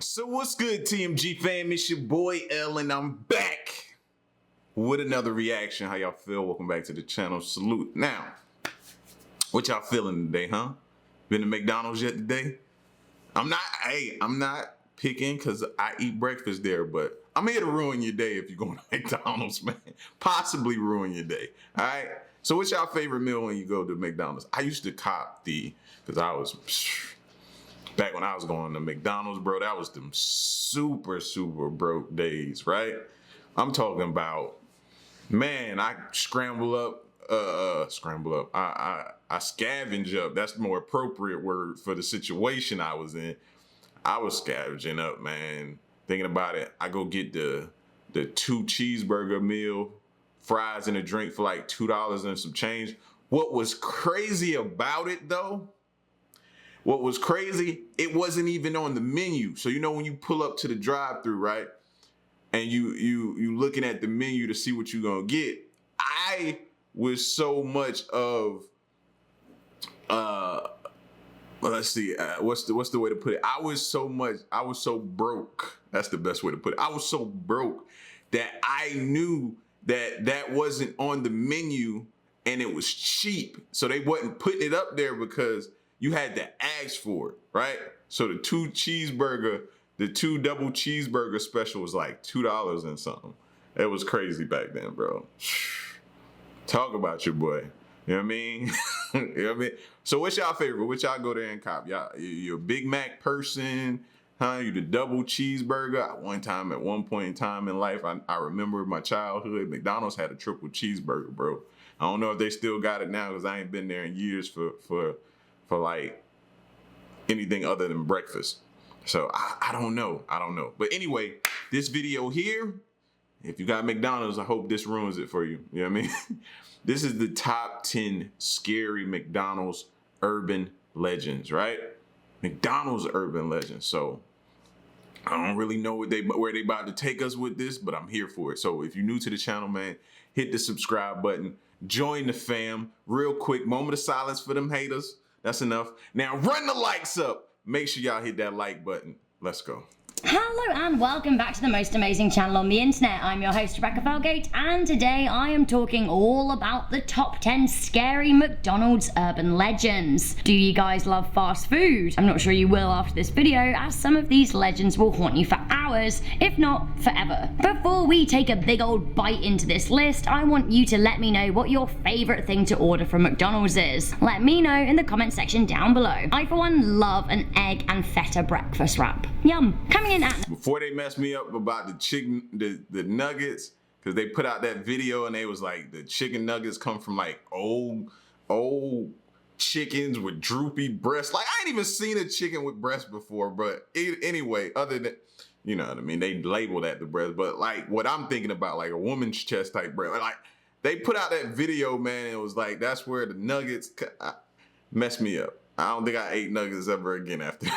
So what's good, TMG fam? It's your boy L, and I'm back with another reaction. How y'all feel? Welcome back to the channel. Salute. Now, what y'all feeling today, huh? Been to McDonald's yet today? I'm not picking because I eat breakfast there, but I'm here to ruin your day if you're going to McDonald's, man. Possibly ruin your day. All right. So what's y'all favorite meal when you go to McDonald's? I used to cop because I was. Back when I was going to McDonald's, bro, that was them super broke days, right? I'm talking about, man, I scramble up. I scavenge up. That's the more appropriate word for the situation I was in. I was scavenging up, man. Thinking about it, I go get the 2 cheeseburger meal, fries and a drink for like $2 and some change. What was crazy about it though? What was crazy, it wasn't even on the menu. So you know when you pull up to the drive-thru, right? And you looking at the menu to see what you're gonna get. I was so much of let's see, what's the way to put it? I was so broke. That's the best way to put it. I was so broke that I knew that wasn't on the menu and it was cheap. So they wasn't putting it up there because you had to ask for it, right? So the 2 double cheeseburger special was like $2 and something. It was crazy back then, bro. Talk about your boy. You know what I mean? You know what I mean? So what's y'all favorite? What y'all go there and cop? Y'all, you a Big Mac person? Huh? You the double cheeseburger? At one point in time in life, I remember my childhood, McDonald's had a triple cheeseburger, bro. I don't know if they still got it now because I ain't been there in years for like anything other than breakfast. So I don't know. But anyway, this video here, if you got McDonald's, I hope this ruins it for you. You know what I mean? This is the top 10 scary McDonald's urban legends, right? McDonald's urban legends. So I don't really know where they about to take us with this, but I'm here for it. So if you're new to the channel, man, hit the subscribe button. Join the fam. Real quick, moment of silence for them haters. That's enough. Now run the likes up. Make sure y'all hit that like button. Let's go. Hello and welcome back to the most amazing channel on the internet. I'm your host Rebecca Felgate, and today I am talking all about the top 10 scary McDonald's urban legends. Do you guys love fast food? I'm not sure you will after this video, as some of these legends will haunt you for hours, if not forever. Before we take a big old bite into this list, I want you to let me know what your favorite thing to order from McDonald's is. Let me know in the comment section down below. I for one love an egg and feta breakfast wrap. Yum. Coming in at before they mess me up about the chicken, the nuggets, because they put out that video and they was like the chicken nuggets come from like old chickens with droopy breasts. Like I ain't even seen a chicken with breasts before, but anyway, other than, you know what I mean, they label that the breast, but like what I'm thinking about, like a woman's chest type breast. Like they put out that video, man, and it was like that's where the nuggets messed me up. I don't think I ate nuggets ever again after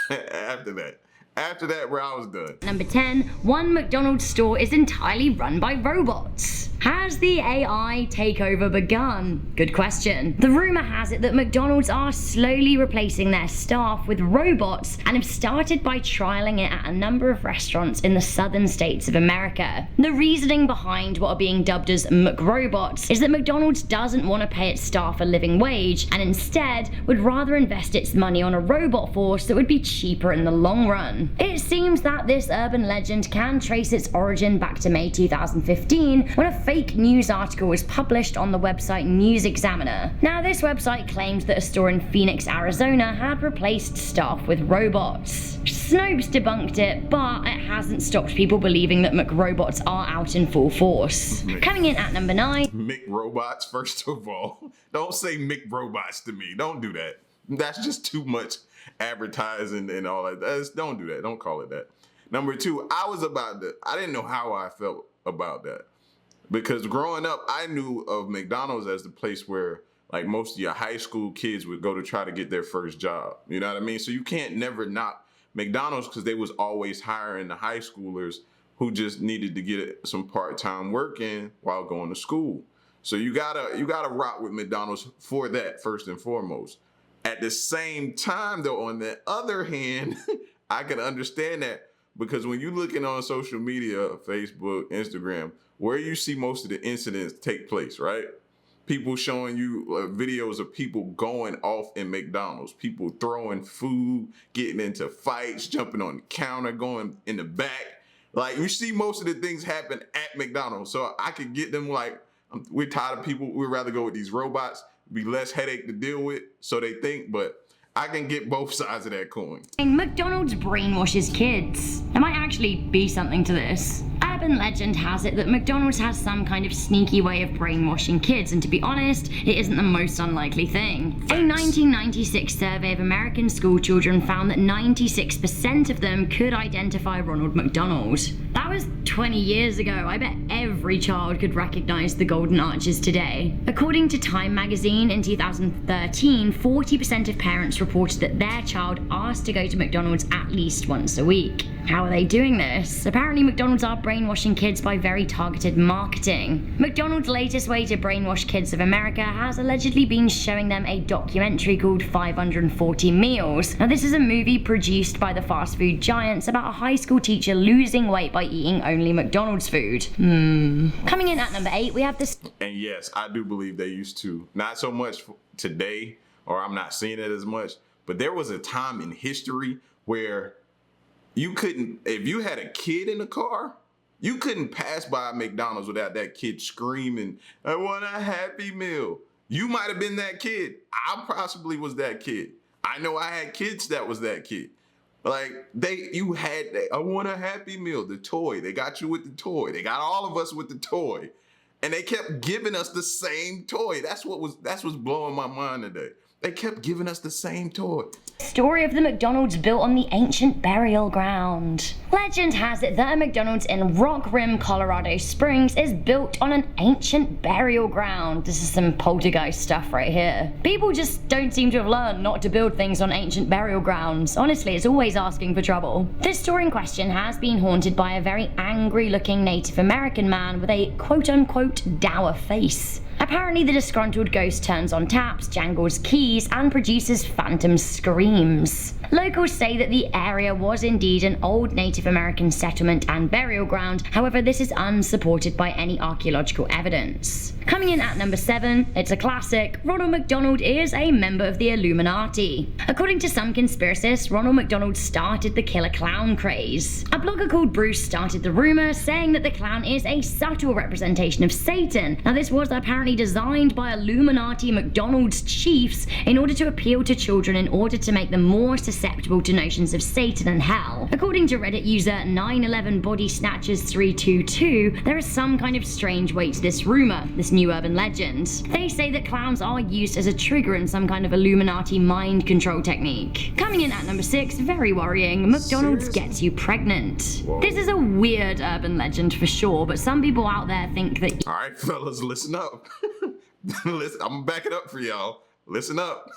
after that. After that, bro, I was done. Number 10, one McDonald's store is entirely run by robots. Has the AI takeover begun? Good question. The rumor has it that McDonald's are slowly replacing their staff with robots and have started by trialing it at a number of restaurants in the southern states of America. The reasoning behind what are being dubbed as McRobots is that McDonald's doesn't want to pay its staff a living wage and instead would rather invest its money on a robot force that would be cheaper in the long run. It seems that this urban legend can trace its origin back to May 2015 when a fake news article was published on the website News Examiner. Now this website claimed that a store in Phoenix, Arizona had replaced staff with robots. Snopes debunked it, but it hasn't stopped people believing that McRobots are out in full force. Coming in at number 9. McRobots, first of all. Don't say McRobots to me. Don't do that. That's just too much advertising and all that. Don't do that. Don't call it that. Number 2, I didn't know how I felt about that. Because growing up, I knew of McDonald's as the place where like most of your high school kids would go to try to get their first job. You know what I mean? So you can't never knock McDonald's because they was always hiring the high schoolers who just needed to get some part-time work in while going to school. So you gotta rock with McDonald's for that first and foremost. At the same time, though, on the other hand, I can understand that because when you're looking on social media, Facebook, Instagram, where you see most of the incidents take place, right? People showing you videos of people going off in McDonald's, people throwing food, getting into fights, jumping on the counter, going in the back. Like, you see most of the things happen at McDonald's. So I could get them like, we're tired of people. We'd rather go with these robots, be less headache to deal with, so they think, but I can get both sides of that coin. McDonald's brainwashes kids. There might actually be something to this. Urban legend has it that McDonald's has some kind of sneaky way of brainwashing kids, and to be honest, it isn't the most unlikely thing. A 1996 survey of American school children found that 96% of them could identify Ronald McDonald. That was 20 years ago. I bet every child could recognize the Golden Arches today. According to Time magazine in 2013, 40% of parents reported that their child asked to go to McDonald's at least once a week. How are they doing this? Apparently McDonald's are brainwashing kids by very targeted marketing. McDonald's latest way to brainwash kids of America has allegedly been showing them a documentary called 540 Meals. Now this is a movie produced by the fast food giants about a high school teacher losing weight by eating only McDonald's food. Coming in at number 8, we have this. And yes, I do believe they used to. Not so much today, or I'm not seeing it as much, but there was a time in history where you couldn't, if you had a kid in the car, you couldn't pass by McDonald's without that kid screaming, "I want a Happy Meal." You might have been that kid. I possibly was that kid. I know I had kids that was that kid. Like, you had that, "I want a Happy Meal," the toy. They got you with the toy. They got all of us with the toy. And they kept giving us the same toy. That's what's blowing my mind today. They kept giving us the same toy. Story of the McDonald's built on the ancient burial ground. Legend has it that a McDonald's in Rock Rim, Colorado Springs is built on an ancient burial ground. This is some poltergeist stuff right here. People just don't seem to have learned not to build things on ancient burial grounds. Honestly, it's always asking for trouble. This store in question has been haunted by a very angry looking Native American man with a quote-unquote dour face. Apparently the disgruntled ghost turns on taps, jangles keys, and produces phantom screams. Locals say that the area was indeed an old Native American settlement and burial ground, however this is unsupported by any archaeological evidence. Coming in at number 7, it's a classic. Ronald McDonald is a member of the Illuminati. According to some conspiracists, Ronald McDonald started the killer clown craze. A blogger called Bruce started the rumor, saying that the clown is a subtle representation of Satan. Now this was apparently designed by Illuminati McDonald's chiefs in order to appeal to children in order to make them more susceptible to notions of Satan and hell. According to Reddit user 911 Body Snatchers 322, there is some kind of strange weight to this rumor, this new urban legend. They say that clowns are used as a trigger in some kind of Illuminati mind control technique. Coming in at number 6, very worrying, McDonald's gets you pregnant. Whoa. This is a weird urban legend for sure, but some people out there think that. Alright fellas, listen up. Listen, I'm gonna back it up for y'all. Listen up.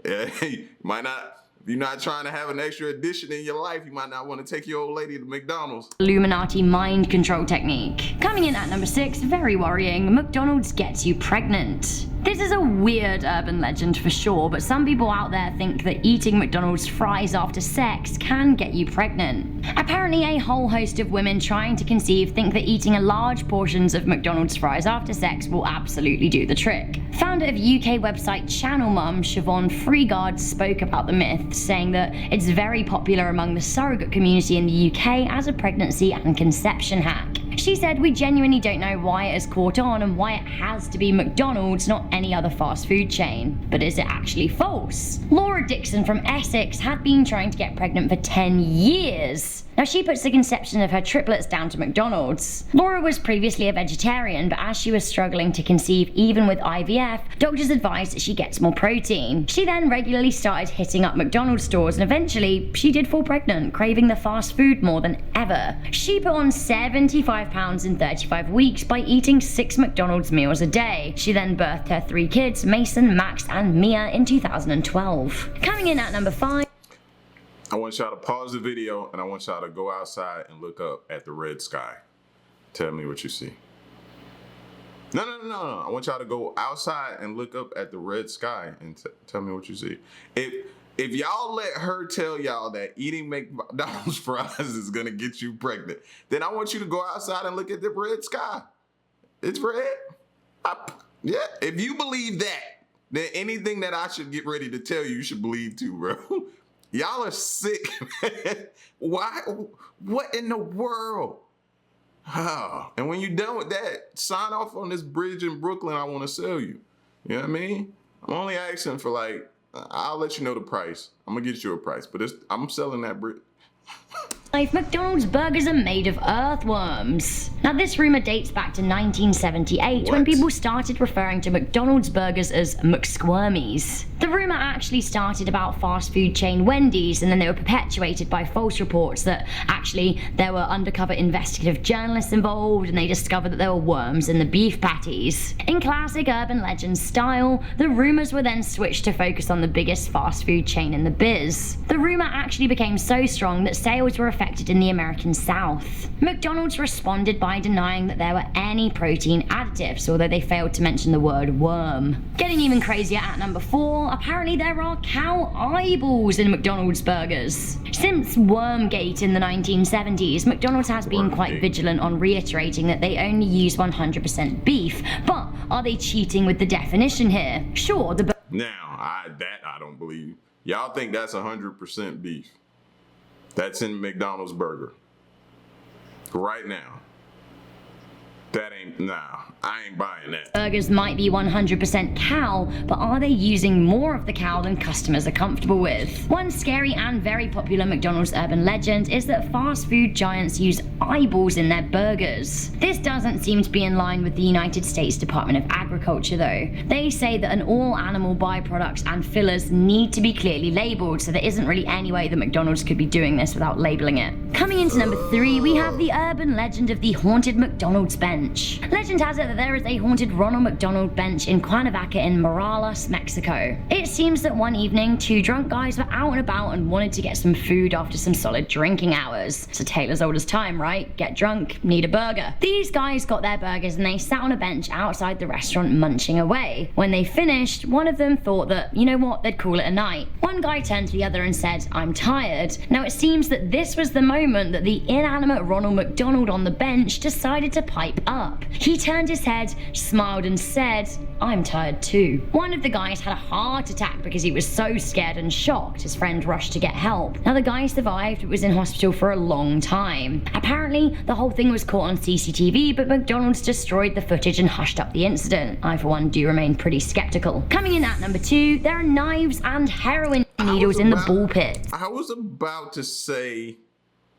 Yeah, you might not, if you're not trying to have an extra addition in your life, you might not want to take your old lady to McDonald's. Illuminati mind control technique. Coming in at number 6, very worrying, McDonald's gets you pregnant. This is a weird urban legend for sure, but some people out there think that eating McDonald's fries after sex can get you pregnant. Apparently a whole host of women trying to conceive think that eating a large portions of McDonald's fries after sex will absolutely do the trick. Founder of UK website Channel Mum, Siobhan Freegard, spoke about the myth, saying that it's very popular among the surrogate community in the UK as a pregnancy and conception hack. She said, "We genuinely don't know why it has caught on and why it has to be McDonald's, not any other fast food chain. But is it actually false?" Laura Dixon from Essex had been trying to get pregnant for 10 years. Now she puts the conception of her triplets down to McDonald's. Laura was previously a vegetarian, but as she was struggling to conceive even with IVF, doctors advised that she gets more protein. She then regularly started hitting up McDonald's stores and eventually she did fall pregnant, craving the fast food more than ever. She put on 75 pounds in 35 weeks by eating 6 McDonald's meals a day. She then birthed her 3 kids, Mason, Max, and Mia, in 2012. Coming in at number 5. I want y'all to pause the video and I want y'all to go outside and look up at the red sky. Tell me what you see. No. I want y'all to go outside and look up at the red sky and tell me what you see. If if y'all let her tell y'all that eating McDonald's fries is gonna get you pregnant, then I want you to go outside and look at the red sky. It's red. Yeah, if you believe that, then anything that I should get ready to tell you, you should believe too, bro. Y'all are sick, man. Why? What in the world? Oh, and when you're done with that, sign off on this bridge in Brooklyn I want to sell you. You know what I mean? I'm only asking for like, I'll let you know the price. I'm going to get you a price, but I'm selling that bridge. McDonald's burgers are made of earthworms. Now, this rumor dates back to 1978 when people started referring to McDonald's burgers as McSquirmies. The rumor actually started about fast food chain Wendy's, and then they were perpetuated by false reports that actually there were undercover investigative journalists involved and they discovered that there were worms in the beef patties. In classic urban legend style, the rumors were then switched to focus on the biggest fast food chain in the biz. The rumor actually became so strong that sales were affected in the American South. McDonald's responded by denying that there were any protein additives, although they failed to mention the word worm. Getting even crazier at number 4, apparently there are cow eyeballs in McDonald's burgers. Since Wormgate in the 1970s, McDonald's has been quite vigilant on reiterating that they only use 100% beef, but are they cheating with the definition here? Sure, I don't believe. Y'all think that's 100% beef. That's in McDonald's burger. Right now. I ain't buying that. Burgers might be 100% cow, but are they using more of the cow than customers are comfortable with? One scary and very popular McDonald's urban legend is that fast food giants use eyeballs in their burgers. This doesn't seem to be in line with the United States Department of Agriculture though. They say that all animal byproducts and fillers need to be clearly labeled, so there isn't really any way that McDonald's could be doing this without labeling it. Coming into number 3, we have the urban legend of the haunted McDonald's bench. Legend has it that there is a haunted Ronald McDonald bench in Cuernavaca in Morelos, Mexico. It seems that one evening, 2 drunk guys were out and about and wanted to get some food after some solid drinking hours. It's a tale as old as time, right? Get drunk, need a burger. These guys got their burgers and they sat on a bench outside the restaurant munching away. When they finished, one of them thought that, you know what, they'd call it a night. One guy turned to the other and said, "I'm tired." Now it seems that this was the moment that the inanimate Ronald McDonald on the bench decided to pipe up. He turned his head, smiled and said, "I'm tired too." One of the guys had a heart attack because he was so scared and shocked. His friend rushed to get help. Now the guy survived but was in hospital for a long time. Apparently the whole thing was caught on CCTV, but McDonald's destroyed the footage and hushed up the incident. I for one do remain pretty skeptical. Coming in at number 2, there are knives and heroin needles in the ball pit. I was about to say,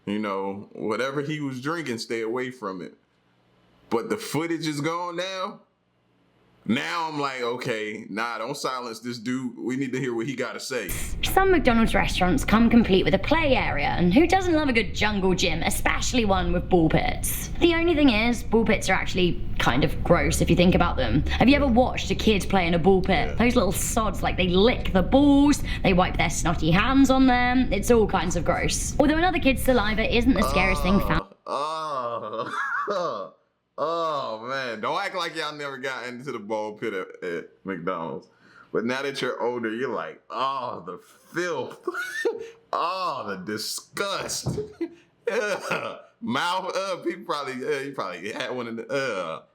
whatever he was drinking, stay away from it. But the footage is gone now. Now I'm like, okay, don't silence this dude. We need to hear what he got to say. Some McDonald's restaurants come complete with a play area, and who doesn't love a good jungle gym, especially one with ball pits? The only thing is, ball pits are actually kind of gross if you think about them. Have you ever watched a kid play in a ball pit? Yeah. Those little sods, they lick the balls, they wipe their snotty hands on them. It's all kinds of gross. Although another kid's saliva isn't the scariest thing found. Oh man, don't act like y'all never got into the ball pit at McDonald's. But now that you're older, you're like, oh, the filth. Oh, the disgust. Mouth up. You probably had one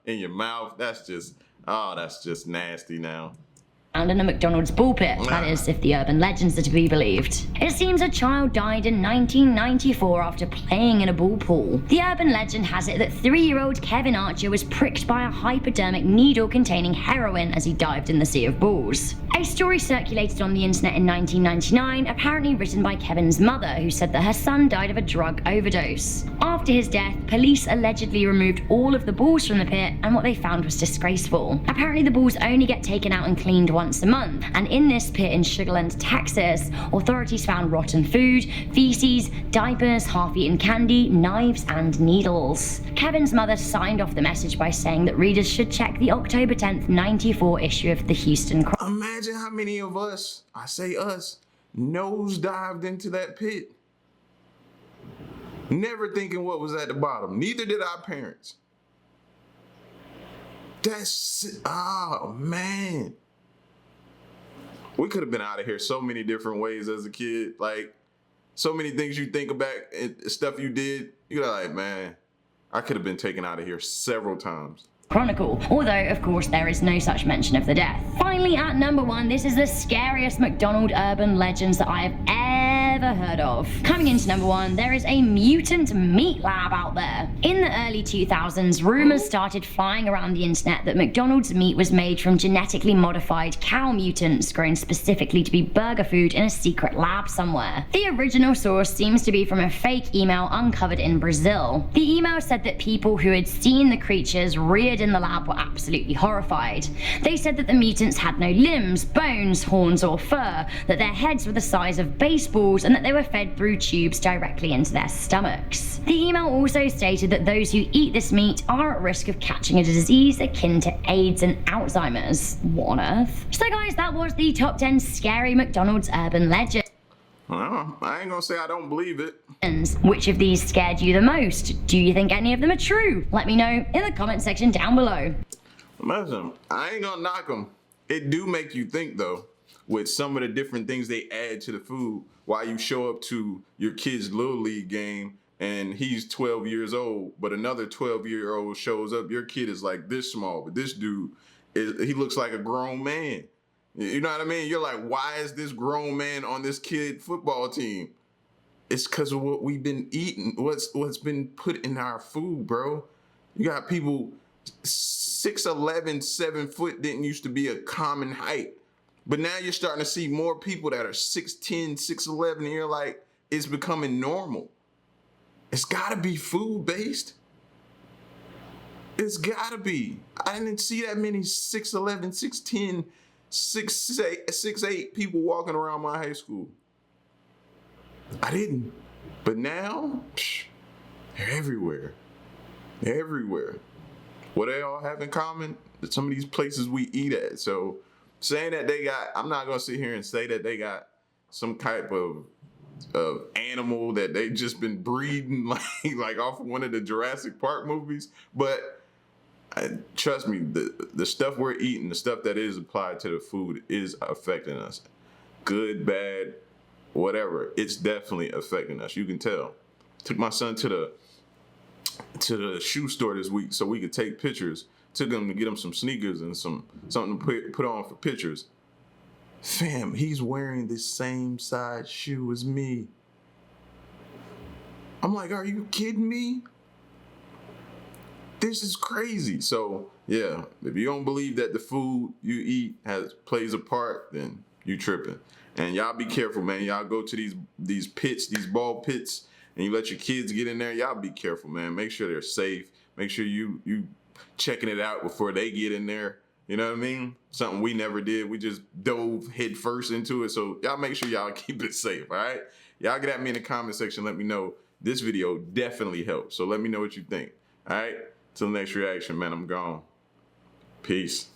in your mouth. That's just nasty now. In a McDonald's ball pit, that is, if the urban legends are to be believed. It seems a child died in 1994 after playing in a ball pool. The urban legend has it that 3-year-old Kevin Archer was pricked by a hypodermic needle containing heroin as he dived in the sea of balls. A story circulated on the internet in 1999, apparently written by Kevin's mother, who said that her son died of a drug overdose. After his death, police allegedly removed all of the balls from the pit, and what they found was disgraceful. Apparently the balls only get taken out and cleaned once a month, and in this pit in Sugar Land, Texas, authorities found rotten food, feces, diapers, half-eaten candy, knives, and needles. Kevin's mother signed off the message by saying that readers should check the October 10th, 94 issue of the Houston Chronicle. Imagine how many of us, I say us, nosedived into that pit. Never thinking what was at the bottom. Neither did our parents. Oh man. we could have been out of here so many different ways as a kid. Like, so many things you think about and stuff you did, you're like, man, I could have been taken out of here several times. Chronicle, although of course there is no such mention of the death. Finally, at number 1, this is the scariest McDonald urban legends that I have ever heard of. Coming into number 1, there is a mutant meat lab out there. In the early 2000s, rumors started flying around the internet that McDonald's meat was made from genetically modified cow mutants grown specifically to be burger food in a secret lab somewhere. The original source seems to be from a fake email uncovered in Brazil. The email said that people who had seen the creatures reared in the lab were absolutely horrified. They said that the mutants had no limbs, bones, horns, or fur, that their heads were the size of baseballs, and that they were fed through tubes directly into their stomachs. The email also stated that those who eat this meat are at risk of catching a disease akin to AIDS and Alzheimer's. What on earth? So guys, that was the top 10 scary McDonald's urban legends. Well, I ain't gonna say I don't believe it. Which of these scared you the most? Do you think any of them are true? Let me know in the comment section down below. Listen, I ain't gonna knock them. It do make you think though, with some of the different things they add to the food while you show up to your kid's Little League game and he's 12 years old, but another 12-year-old shows up. Your kid is like this small, but this dude, he looks like a grown man. You know what I mean? You're like, why is this grown man on this kid football team? It's because of what we've been eating, what's been put in our food, bro. You got people 6'11", 7 foot didn't used to be a common height. But now you're starting to see more people that are 6'10", 6'11", and you're like, it's becoming normal. It's gotta be food-based. It's gotta be. I didn't see that many 6'11", 6'10", 6'8" people walking around my high school. I didn't. But now, they're everywhere. They're everywhere. What they all have in common? Some of these places we eat at. So saying that they got, I'm not gonna sit here and say that they got some type of animal that they just been breeding like off of one of the Jurassic Park movies. But trust me, the stuff we're eating, the stuff that is applied to the food is affecting us. Good, bad, whatever. It's definitely affecting us. You can tell. Took my son to the shoe store this week so we could take pictures. Took him to get him some sneakers and something to put on for pictures. Fam, he's wearing the same size shoe as me. I'm like, are you kidding me? This is crazy. So yeah, if you don't believe that the food you eat plays a part, then you tripping. And y'all be careful, man. Y'all go to these pits, these ball pits, and you let your kids get in there. Y'all be careful, man. Make sure they're safe. Make sure you checking it out before they get in there. You know what I mean? Something we never did. We just dove head first into it. So y'all make sure y'all keep it safe, all right? Y'all get at me in the comment section. Let me know. This video definitely helped. So let me know what you think, all right? Till next reaction, man, I'm gone. Peace.